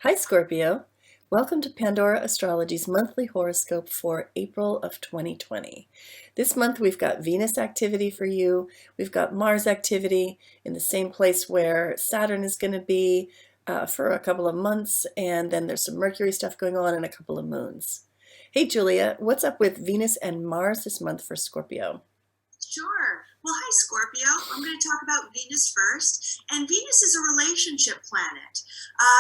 Hi, Scorpio. Welcome to Pandora Astrology's monthly horoscope for April of 2020. This month we've got Venus activity for you. We've got Mars activity in the same place where Saturn is going to be for a couple of months, and then there's some Mercury stuff going on and a couple of moons. Hey, Julia, what's up with Venus and Mars this month for Scorpio? Sure. Well, hi, Scorpio. I'm going to talk about Venus first. And Venus is a relationship planet.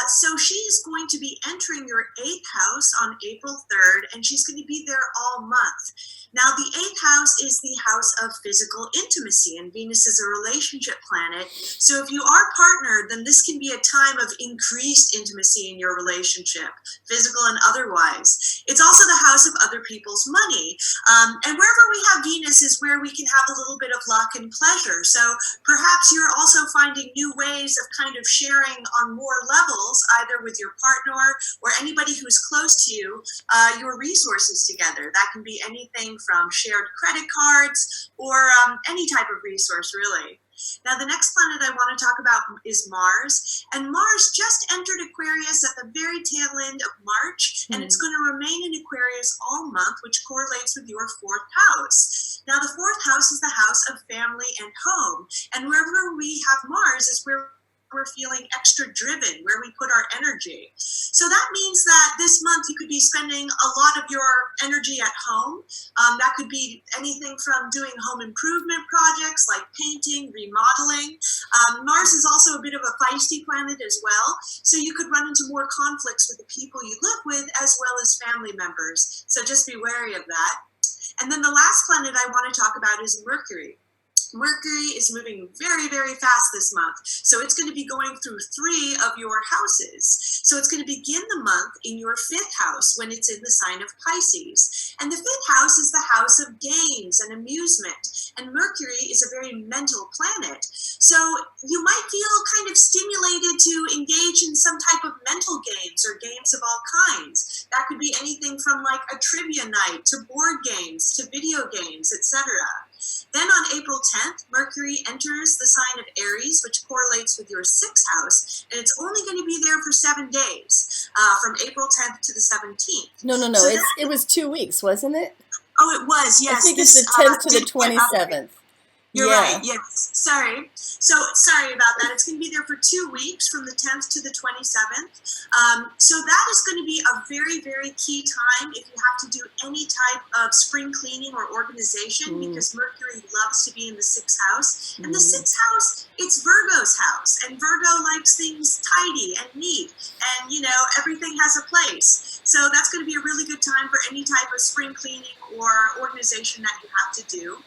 So she is going to be entering your eighth house on April 3rd, and she's going to be there all month. Now, the eighth house is the house of physical intimacy, and Venus is a relationship planet. So if you are partnered, then this can be a time of increased intimacy in your relationship, physical and otherwise. It's also the house of other people's money. And wherever we have Venus is where we can have a little bit of luck and pleasure. So perhaps you're also finding new ways of kind of sharing on more levels, either with your partner or anybody who's close to you, your resources together. That can be anything from shared credit cards or any type of resource, really. Now, the next planet I want to talk about is Mars. And Mars just entered Aquarius at the very tail end of March, and it's going to remain in Aquarius all month, which correlates with your fourth house. Now, the fourth house is the house of family and home. And wherever we have Mars is where we're feeling extra driven, where we put our energy. So that means that this month you could be spending a lot of your energy at home. That could be anything from doing home improvement projects like painting, remodeling. Mars is also a bit of a feisty planet as well, so you could run into more conflicts with the people you live with as well as family members. So just be wary of that. And then the last planet I want to talk about is Mercury. Mercury is moving very, very fast this month. So it's going to be going through 3 of your houses. So it's going to begin the month in your 5th house when it's in the sign of Pisces. And the 5th house is the house of games and amusement. And Mercury is a very mental planet. So you might feel kind of stimulated to engage in some type of mental games or games of all kinds. That could be anything from like a trivia night to board games to video games, etc. Then on April 10th, Mercury enters the sign of Aries, which correlates with your 6th house, and it's only going to be there for 7 days, from April 10th to the 17th. No, no, no. So It was 2 weeks, wasn't it? oh, it was, I yes. think it's the 10th to the Did get up. 27th. You're right, Yeah. yes. Sorry. So sorry about that. It's going to be there for 2 weeks from the 10th to the 27th. So that is going to be a very, very key time if you have to do any type of spring cleaning or organization because Mercury loves to be in the 6th house. And the 6th house, it's Virgo's house. And Virgo likes things tidy and neat. And, you know, everything has a place. So that's going to be a really good time for any type of spring cleaning or organization that you have to do.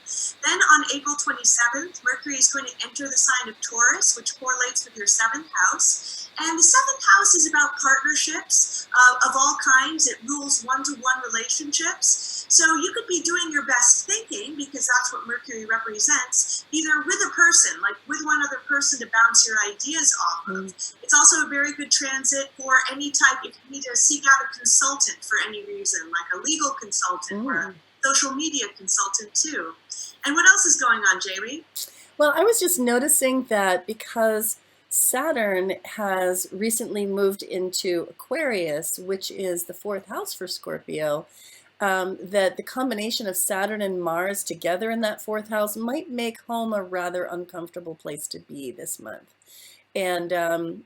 Then on April 27th, Mercury is going to enter the sign of Taurus, which correlates with your 7th house. And the 7th house is about partnerships of all kinds. It rules one-to-one relationships. So you could be doing your best thinking, because that's what Mercury represents, either with a person, like with one other person to bounce your ideas off of. It's also a very good transit for any type, if you need to seek out a consultant for any reason, like a legal consultant or a social media consultant too. And what else is going on, Jamie? Well, I was just noticing that because Saturn has recently moved into Aquarius, which is the 4th house for Scorpio, that the combination of Saturn and Mars together in that 4th house might make home a rather uncomfortable place to be this month. And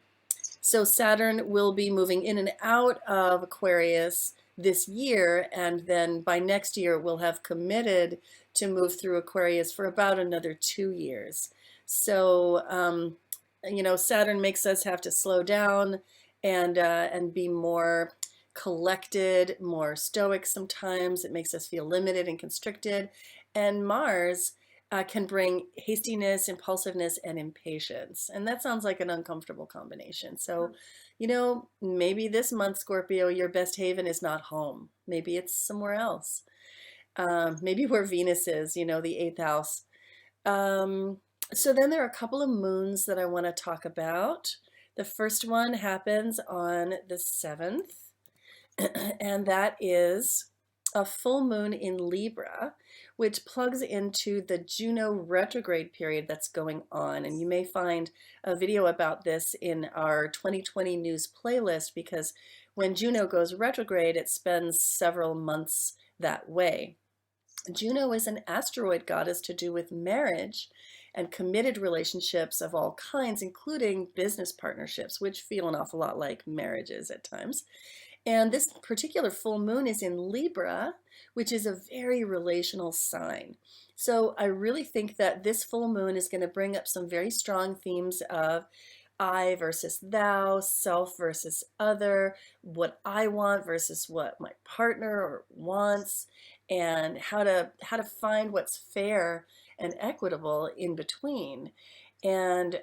so Saturn will be moving in and out of Aquarius this year, and then by next year we'll have committed to move through Aquarius for about another 2 years. So, you know, Saturn makes us have to slow down and be more collected, more stoic sometimes. It makes us feel limited and constricted. And Mars can bring hastiness, impulsiveness, and impatience. And that sounds like an uncomfortable combination. So, you know, maybe this month, Scorpio, your best haven is not home. Maybe it's somewhere else. Maybe where Venus is, you know, the 8th house. So then there are a couple of moons that I want to talk about. The first one happens on the 7th, and that is a full moon in Libra, which plugs into the Juno retrograde period that's going on. And you may find a video about this in our 2020 news playlist, because when Juno goes retrograde, it spends several months that way. Juno is an asteroid goddess to do with marriage and committed relationships of all kinds, including business partnerships, which feel an awful lot like marriages at times. And this particular full moon is in Libra, which is a very relational sign. So I really think that this full moon is going to bring up some very strong themes of I versus thou, self versus other, what I want versus what my partner wants, and how to find what's fair and equitable in between. And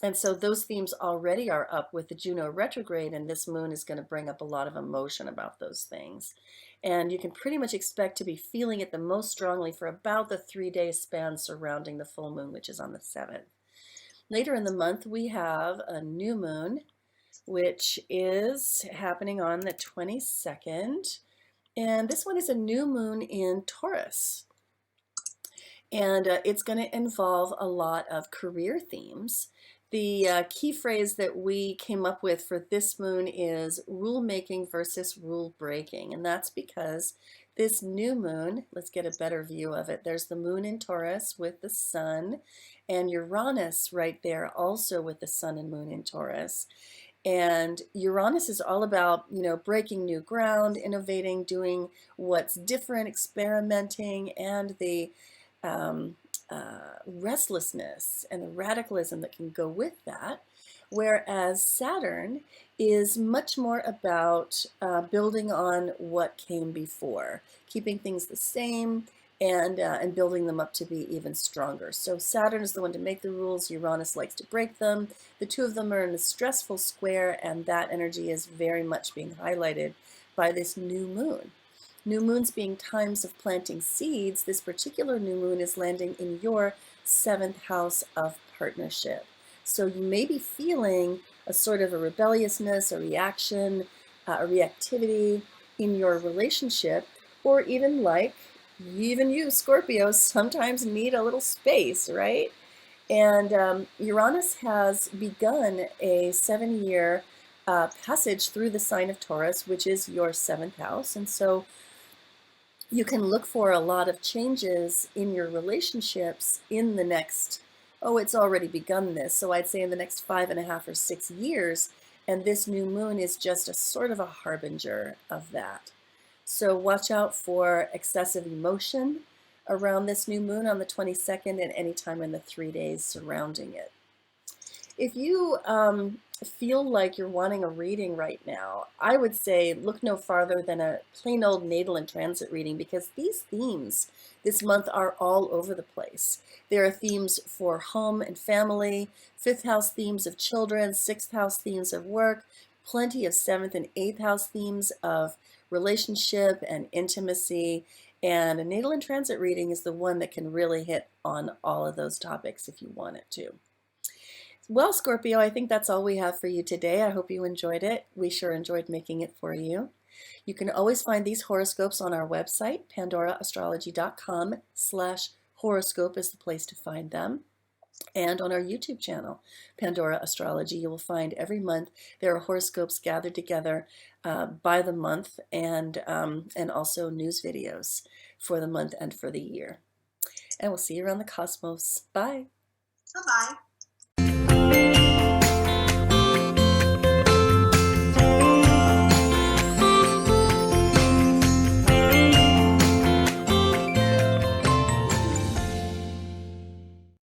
and so those themes already are up with the Juno retrograde, and this moon is going to bring up a lot of emotion about those things. And you can pretty much expect to be feeling it the most strongly for about the 3 day span surrounding the full moon, which is on the 7th. Later in the month, we have a new moon, which is happening on the 22nd. And this one is a new moon in Taurus. And it's going to involve a lot of career themes. The key phrase that we came up with for this moon is rule making versus rule breaking. And that's because this new moon, let's get a better view of it. There's the moon in Taurus with the sun, and Uranus right there also with the sun and moon in Taurus. And Uranus is all about, breaking new ground, innovating, doing what's different, experimenting, and the um, restlessness and the radicalism that can go with that. Whereas Saturn is much more about building on what came before, keeping things the same, and building them up to be even stronger. So Saturn is the one to make the rules. Uranus likes to break them. The two of them are in a stressful square, and that energy is very much being highlighted by this new moon. New moons being times of planting seeds, this particular new moon is landing in your 7th house of partnership. So you may be feeling a sort of a rebelliousness, a reaction, a reactivity in your relationship, or even you, Scorpio, sometimes need a little space, right? And Uranus has begun a 7-year passage through the sign of Taurus, which is your 7th house. And so you can look for a lot of changes in your relationships in the next, it's already begun this. So I'd say in the next 5.5 or 6 years. And this new moon is just a sort of a harbinger of that. So watch out for excessive emotion around this new moon on the 22nd and any time in the 3 days surrounding it. If you feel like you're wanting a reading right now, I would say look no farther than a plain old natal and transit reading, because these themes this month are all over the place. There are themes for home and family, 5th house themes of children, 6th house themes of work, plenty of 7th and 8th house themes of relationship and intimacy. And a natal and transit reading is the one that can really hit on all of those topics if you want it to. Well, Scorpio, I think that's all we have for you today. I hope you enjoyed it. We sure enjoyed making it for you. You can always find these horoscopes on our website, pandoraastrology.com/horoscope is the place to find them. And on our YouTube channel, Pandora Astrology, you will find every month there are horoscopes gathered together by the month, and also news videos for the month and for the year. And we'll see you around the cosmos. Bye. Bye-bye.